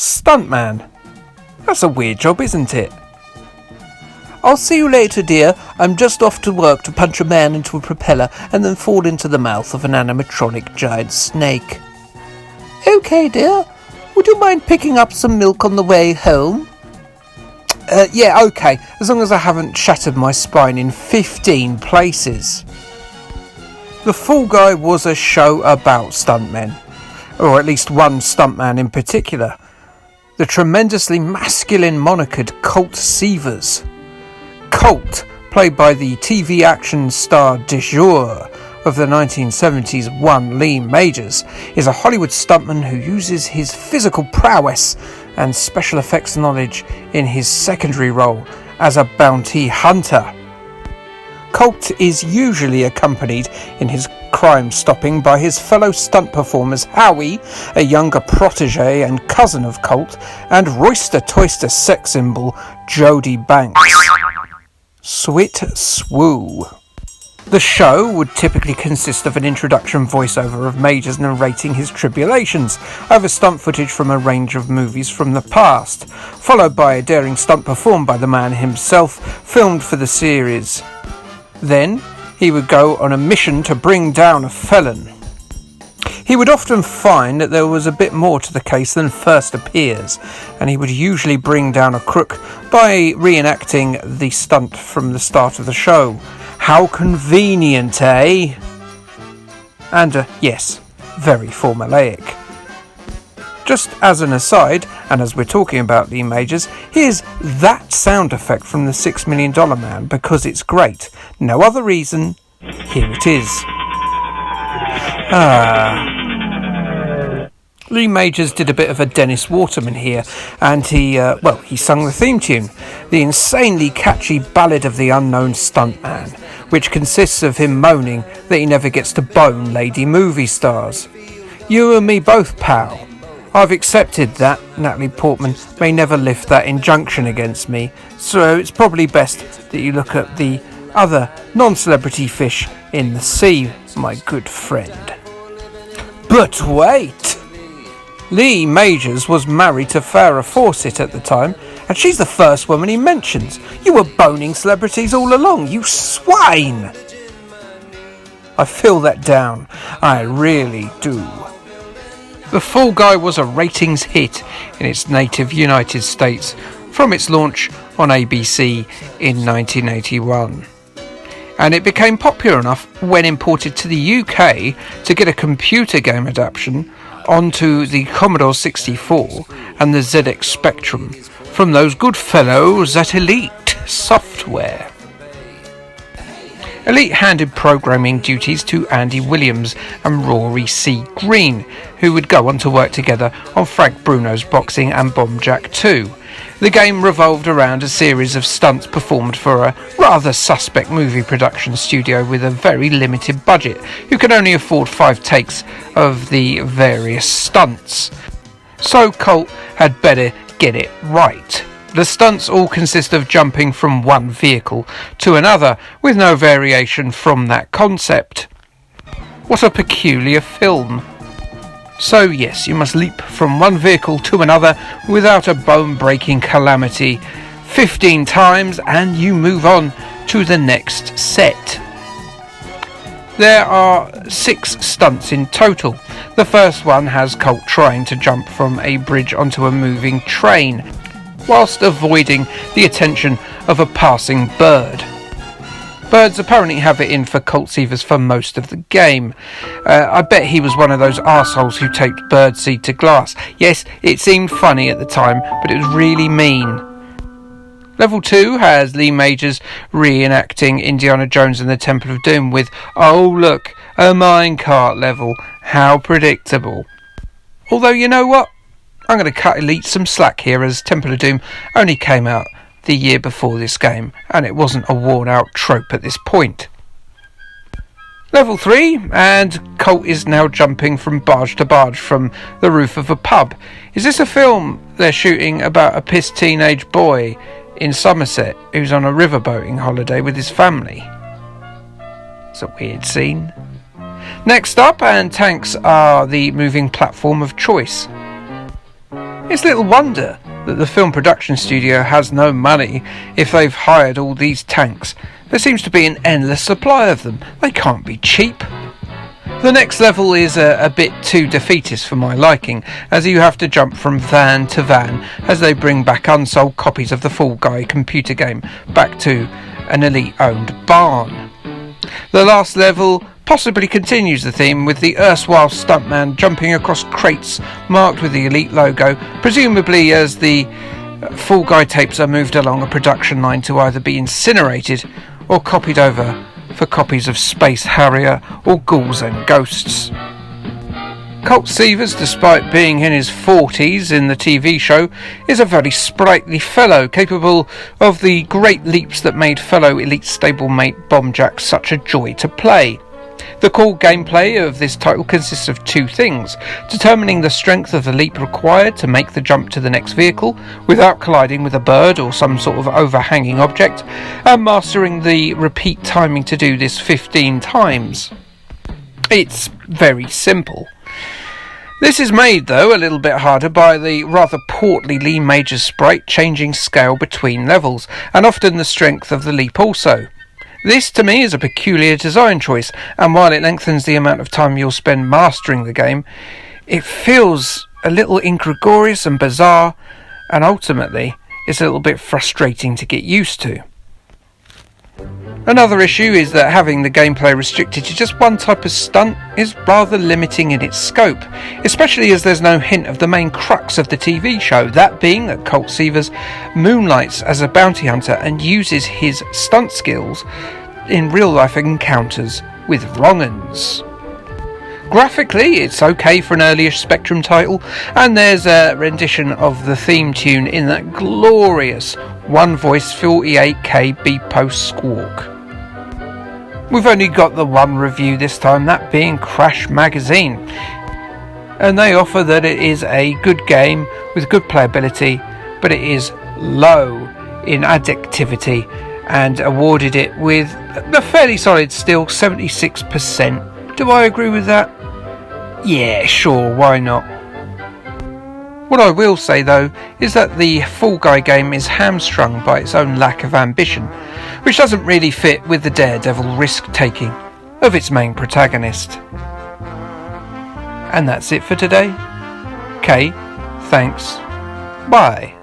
Stuntman. That's a weird job, isn't it? I'll see you later, dear. I'm just off to work to punch a man into a propeller and then fall into the mouth of an animatronic giant snake. Okay, dear. Would you mind picking up some milk on the way home? Yeah, okay. As long as I haven't shattered my spine in 15 places. The Fall Guy was a show about stuntmen. Or at least one stuntman in particular. The tremendously masculine monikered Colt Seavers. Colt, played by the TV action star de jour of the 1970s one Lee Majors, is a Hollywood stuntman who uses his physical prowess and special effects knowledge in his secondary role as a bounty hunter. Colt is usually accompanied in his crime stopping by his fellow stunt performers Howie, a younger protege and cousin of Colt, and roister-toister sex symbol Jodie Banks. Swit Swoo. The show would typically consist of an introduction voiceover of Majors narrating his tribulations over stunt footage from a range of movies from the past, followed by a daring stunt performed by the man himself, filmed for the series. Then, he would go on a mission to bring down a felon. He would often find that there was a bit more to the case than first appears, and he would usually bring down a crook by reenacting the stunt from the start of the show. How convenient, eh? And, yes, very formulaic. Just as an aside, and as we're talking about Lee Majors, here's that sound effect from the $6 Million Man because it's great. No other reason. Here it is. Lee Majors did a bit of a Dennis Waterman here, and he sung the theme tune, the insanely catchy Ballad of the Unknown Stuntman, which consists of him moaning that he never gets to bone lady movie stars. You and me both, pal. I've accepted that Natalie Portman may never lift that injunction against me, so it's probably best that you look at the other non-celebrity fish in the sea, my good friend. But wait! Lee Majors was married to Farrah Fawcett at the time, and she's the first woman he mentions. You were boning celebrities all along, you swine! I feel that down, I really do. The Fall Guy was a ratings hit in its native United States from its launch on ABC in 1981. And it became popular enough when imported to the UK to get a computer game adaptation onto the Commodore 64 and the ZX Spectrum from those good fellows at Elite Software. Elite handed programming duties to Andy Williams and Rory C. Green, who would go on to work together on Frank Bruno's Boxing and Bomb Jack 2. The game revolved around a series of stunts performed for a rather suspect movie production studio with a very limited budget, who could only afford 5 takes of the various stunts. So Colt had better get it right. The stunts all consist of jumping from one vehicle to another, with no variation from that concept. What a peculiar film. So yes, you must leap from one vehicle to another without a bone-breaking calamity 15 times and you move on to the next set. There are 6 stunts in total. The first one has Colt trying to jump from a bridge onto a moving train, whilst avoiding the attention of a passing bird. Birds apparently have it in for Colt Seavers for most of the game. I bet he was one of those arseholes who taped birdseed to glass. Yes, it seemed funny at the time, but it was really mean. Level 2 has Lee Majors reenacting Indiana Jones and the Temple of Doom with, oh look, a minecart level. How predictable. Although, you know what? I'm going to cut Elite some slack here, as Temple of Doom only came out the year before this game, and it wasn't a worn out trope at this point. Level 3, and Colt is now jumping from barge to barge from the roof of a pub. Is this a film they're shooting about a pissed teenage boy in Somerset who's on a riverboating holiday with his family? It's a weird scene. Next up, and tanks are the moving platform of choice. It's little wonder that the film production studio has no money if they've hired all these tanks. There seems to be an endless supply of them. They can't be cheap. The next level is a bit too defeatist for my liking, as you have to jump from van to van as they bring back unsold copies of the Fall Guy computer game back to an Elite-owned barn. The last level possibly continues the theme, with the erstwhile stuntman jumping across crates marked with the Elite logo, presumably as the Fall Guy tapes are moved along a production line to either be incinerated or copied over for copies of Space Harrier or Ghouls and Ghosts. Colt Sievers, despite being in his 40s in the TV show, is a very sprightly fellow, capable of the great leaps that made fellow Elite stablemate Bombjack such a joy to play. The core gameplay of this title consists of two things: determining the strength of the leap required to make the jump to the next vehicle without colliding with a bird or some sort of overhanging object, and mastering the repeat timing to do this 15 times. It's very simple. This is made, though, a little bit harder by the rather portly Lee Majors sprite changing scale between levels, and often the strength of the leap also. This, to me, is a peculiar design choice, and while it lengthens the amount of time you'll spend mastering the game, it feels a little ingregorious and bizarre, and ultimately, it's a little bit frustrating to get used to. Another issue is that having the gameplay restricted to just one type of stunt is rather limiting in its scope, especially as there's no hint of the main crux of the TV show, that being that Colt Sievers moonlights as a bounty hunter and uses his stunt skills in real-life encounters with wrong-uns. Graphically, it's okay for an earlier Spectrum title, and there's a rendition of the theme tune in that glorious one-voice 48k B-post squawk. We've only got the one review this time, that being Crash Magazine, and they offer that it is a good game with good playability, but it is low in addictivity, and awarded it with a fairly solid still 76%. Do I agree with that? Yeah, sure, why not? What I will say, though, is that the Fall Guy game is hamstrung by its own lack of ambition, which doesn't really fit with the daredevil risk-taking of its main protagonist. And that's it for today. Kay, thanks. Bye.